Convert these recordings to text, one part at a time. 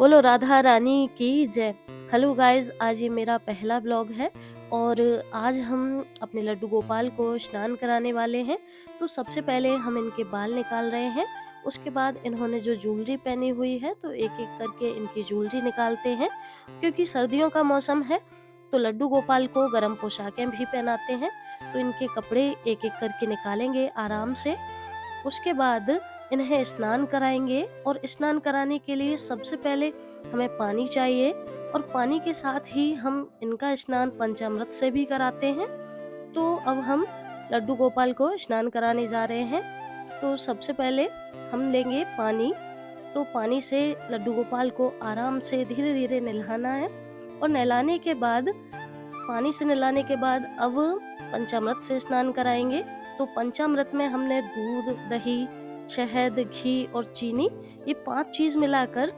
बोलो राधा रानी की जय। हेलो गाइस, आज ये मेरा पहला ब्लॉग है और आज हम अपने लड्डू गोपाल को स्नान कराने वाले हैं। तो सबसे पहले हम इनके बाल निकाल रहे हैं। उसके बाद इन्होंने जो ज्वेलरी पहनी हुई है तो एक एक करके इनकी ज्वेलरी निकालते हैं। क्योंकि सर्दियों का मौसम है तो लड्डू गोपाल को गर्म पोशाकें भी पहनाते हैं। तो इनके कपड़े एक एक करके निकालेंगे आराम से। उसके बाद इन्हें स्नान कराएंगे और स्नान कराने के लिए सबसे पहले हमें पानी चाहिए और पानी के साथ ही हम इनका स्नान पंचामृत से भी कराते हैं। तो अब हम लड्डू गोपाल को स्नान कराने जा रहे हैं। तो सबसे पहले हम लेंगे पानी। तो पानी से लड्डू गोपाल को आराम से धीरे धीरे नहलाना है और नहलाने के बाद पानी से नहलाने के बाद अब पंचामृत से स्नान कराएंगे। तो पंचामृत में हमने दूध, दही, शहद, घी और चीनी ये 5 चीज मिलाकर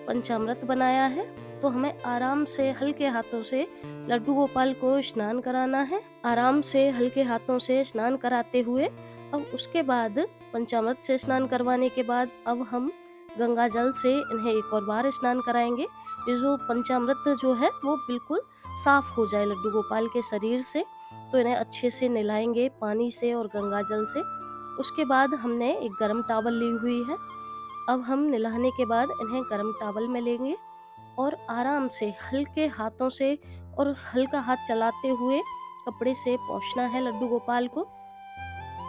पंचामृत बनाया है। तो हमें आराम से हल्के हाथों से लड्डू गोपाल को स्नान कराना है। आराम से हल्के हाथों से स्नान कराते हुए अब उसके बाद पंचामृत से स्नान करवाने के बाद अब हम गंगा जल से इन्हें एक और बार स्नान कराएंगे। ये जो पंचामृत जो है वो बिल्कुल साफ हो जाए लड्डू गोपाल के शरीर से। तो इन्हें अच्छे से नहलाएंगे पानी से और गंगा जल से। उसके बाद हमने एक गर्म टॉवल ली हुई है। अब हम नहलाने के बाद इन्हें गर्म टॉवल में लेंगे और आराम से हल्के हाथों से और हल्का हाथ चलाते हुए कपड़े से पोंछना है लड्डू गोपाल को।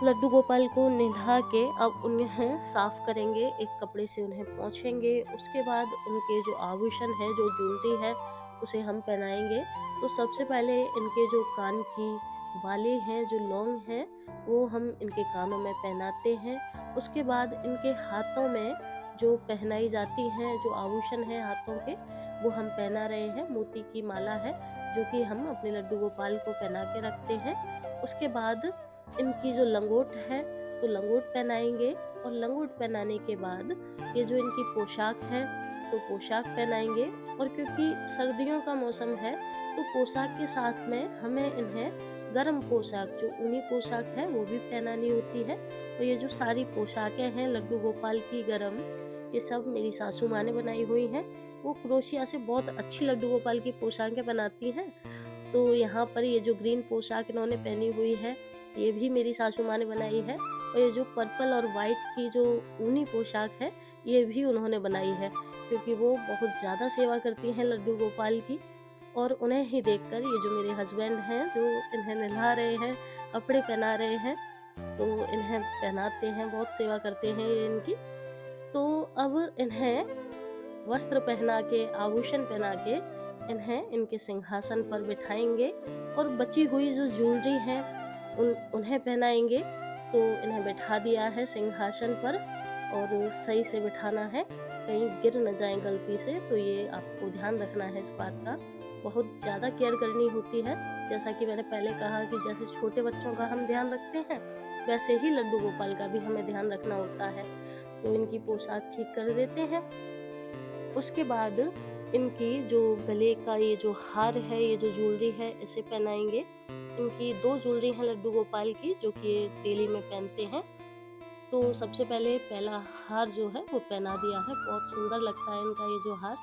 लड्डू गोपाल को नहला के अब उन्हें साफ करेंगे, एक कपड़े से उन्हें पोंछेंगे। उसके बाद उनके जो आभूषण है, जो ज्वेलरी है, उसे हम पहनाएंगे। तो सबसे पहले इनके जो कान की बालें हैं, जो लौंग हैं, वो हम इनके कानों में पहनाते हैं। उसके बाद इनके हाथों में जो पहनाई जाती हैं, जो आभूषण है हाथों के, वो हम पहना रहे हैं। मोती की माला है जो कि हम अपने लड्डू गोपाल को पहना के रखते हैं। उसके बाद इनकी जो लंगोट है तो लंगोट पहनाएंगे और लंगोट पहनाने के बाद ये जो इनकी पोशाक है तो पोशाक पहनाएंगे। और क्योंकि सर्दियों का मौसम है तो पोशाक के साथ में हमें इन्हें गर्म पोशाक, जो ऊनी पोशाक है, वो भी पहनानी होती है। तो ये जो सारी पोशाकें हैं लड्डू गोपाल की गर्म, ये सब मेरी सासू माँ ने बनाई हुई हैं। वो क्रोशिया से बहुत अच्छी लड्डू गोपाल की पोशाकें बनाती हैं। तो यहाँ पर ये जो ग्रीन पोशाक इन्होंने पहनी हुई है ये भी मेरी सासू माँ ने बनाई है। और ये जो पर्पल और वाइट की जो ऊनी पोशाक है ये भी उन्होंने बनाई है, क्योंकि वो बहुत ज़्यादा सेवा करती हैं लड्डू गोपाल की। और उन्हें ही देखकर ये जो मेरे हस्बैंड हैं, जो इन्हें नहला रहे हैं, कपड़े पहना रहे हैं, तो इन्हें पहनाते हैं, बहुत सेवा करते हैं ये इनकी। तो अब इन्हें वस्त्र पहना के, आभूषण पहना के इन्हें इनके सिंहासन पर बिठाएंगे और बची हुई जो ज्वेलरी है उन्हें पहनाएंगे। तो इन्हें बैठा दिया है सिंहासन पर और सही से बिठाना है, कहीं गिर न जाए गलती से। तो ये आपको ध्यान रखना है, इस बात का बहुत ज़्यादा केयर करनी होती है। जैसा कि मैंने पहले कहा कि जैसे छोटे बच्चों का हम ध्यान रखते हैं, वैसे ही लड्डू गोपाल का भी हमें ध्यान रखना होता है। तो इनकी पोशाक ठीक कर देते हैं। उसके बाद इनकी जो गले का ये जो हार है, ये जो ज्वेलरी है, इसे पहनाएंगे। इनकी 2 ज्वेलरी हैं लड्डू गोपाल की, जो कि ये डेली में पहनते हैं। तो सबसे पहले पहला हार जो है वो पहना दिया है, बहुत सुंदर लगता है इनका ये जो हार।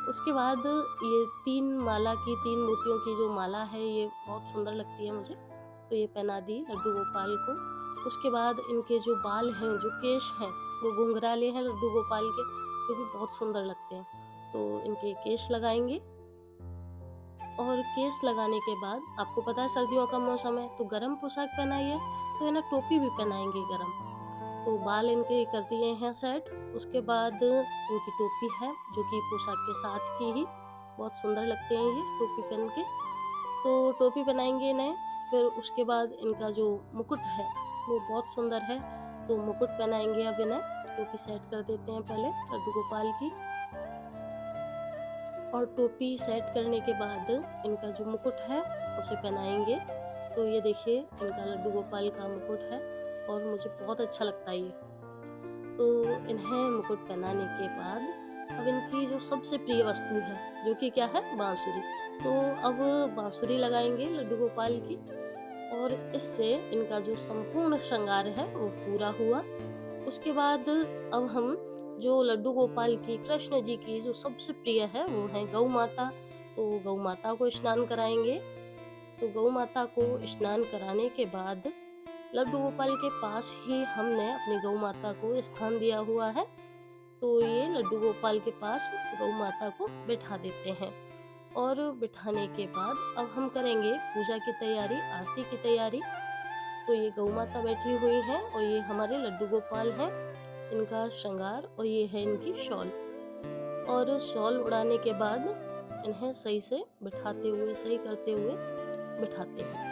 उसके बाद ये 3 माला की, 3 मोतियों की जो माला है, ये बहुत सुंदर लगती है मुझे, तो ये पहना दी लड्डू गोपाल को। उसके बाद इनके जो बाल हैं, जो केश हैं, वो घुंघराले हैं लड्डू गोपाल के, जो भी बहुत सुंदर लगते हैं। तो इनके केश लगाएंगे और केस लगाने के बाद आपको पता है सर्दियों का मौसम है तो गर्म पोशाक पहनाइए, तो इन्हें टोपी भी पहनाएंगे गर्म। तो बाल इनके कर दिए हैं सेट। उसके बाद इनकी टोपी है जो कि पोशाक के साथ की ही, बहुत सुंदर लगते हैं ये टोपी पहन के। तो टोपी पहनाएंगे इन्हें। फिर उसके बाद इनका जो मुकुट है वो बहुत सुंदर है, तो मुकुट पहनाएंगे अब इन्हें। टोपी सेट कर देते हैं पहले लड्डू गोपाल की। और टोपी सेट करने के बाद इनका जो मुकुट है उसे पहनाएंगे। तो ये देखिए इनका लड्डू गोपाल का मुकुट है और मुझे बहुत अच्छा लगता है ये। तो इन्हें मुकुट पहनाने के बाद अब इनकी जो सबसे प्रिय वस्तु है, जो कि क्या है, बांसुरी। तो अब बांसुरी लगाएंगे लड्डू गोपाल की और इससे इनका जो संपूर्ण श्रृंगार है वो पूरा हुआ। उसके बाद अब हम जो लड्डू गोपाल की, कृष्ण जी की जो सबसे प्रिय है वो है गौ माता। तो गौ माता को स्नान कराएंगे। तो गौ माता को स्नान कराने के बाद लड्डू गोपाल के पास ही हमने अपनी गौ माता को स्थान दिया हुआ है। तो ये लड्डू गोपाल के पास गौ माता को बिठा देते हैं और बिठाने के बाद अब हम करेंगे पूजा की तैयारी, आरती की तैयारी। तो ये गौ माता बैठी हुई है और ये हमारे लड्डू गोपाल हैं, इनका श्रृंगार, और ये है इनकी शॉल। और शॉल उड़ाने के बाद इन्हें सही से बिठाते हुए, सही करते हुए बिठाते हैं।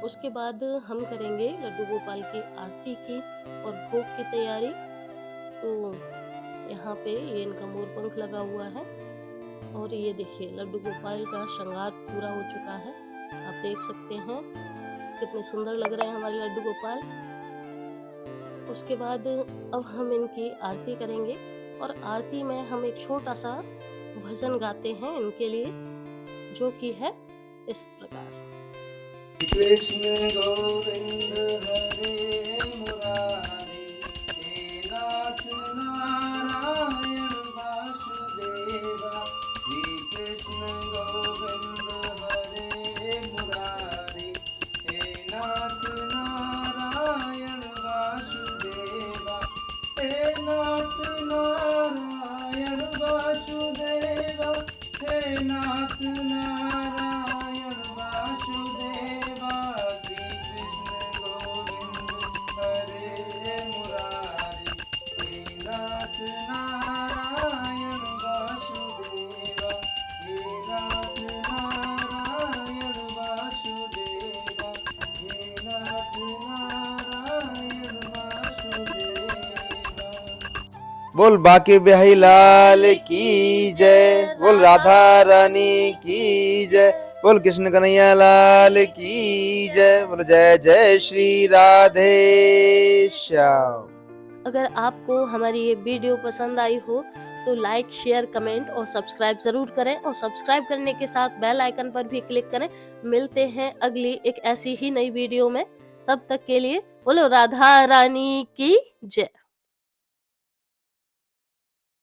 उसके बाद हम करेंगे लड्डू गोपाल की आरती की और भोग की तैयारी। तो यहाँ पे ये इनका मोर पंख लगा हुआ है और ये देखिए लड्डू गोपाल का श्रृंगार पूरा हो चुका है। आप देख सकते हैं कितने सुंदर लग रहे हैं हमारे लड्डू गोपाल। उसके बाद अब हम इनकी आरती करेंगे और आरती में हम एक छोटा सा भजन गाते हैं इनके लिए, जो कि है इस प्रकार। कृष्ण गोविंद हरे मुरारी, हे नाथ नारायण वासुदेवा। श्री कृष्ण गोविंद हरे मुरारी, हे नाथ नारायण वासुदेवा। हे नाथ नारायण वासुदेवा, हे नाथ नारायण वासुदेवा। श्री कृष्ण गोविंद हरे मुरारी, हे नाथ नारायण वासुदेवा, हे नाथ नारायण वासुदेवा, हे नाथ नारायण वासुदेवा। बोल बाके बिहारी लाल की जय, बोल राधा रानी की जय, बोल कृष्ण कन्हैया लाल की जय, बोल जय जय श्री राधे श्याम। अगर आपको हमारी ये वीडियो पसंद आई हो तो लाइक, शेयर, कमेंट और सब्सक्राइब जरूर करें और सब्सक्राइब करने के साथ बेल आइकन पर भी क्लिक करें। मिलते हैं अगली एक ऐसी ही नई वीडियो में, तब तक के लिए बोलो राधा रानी की जय।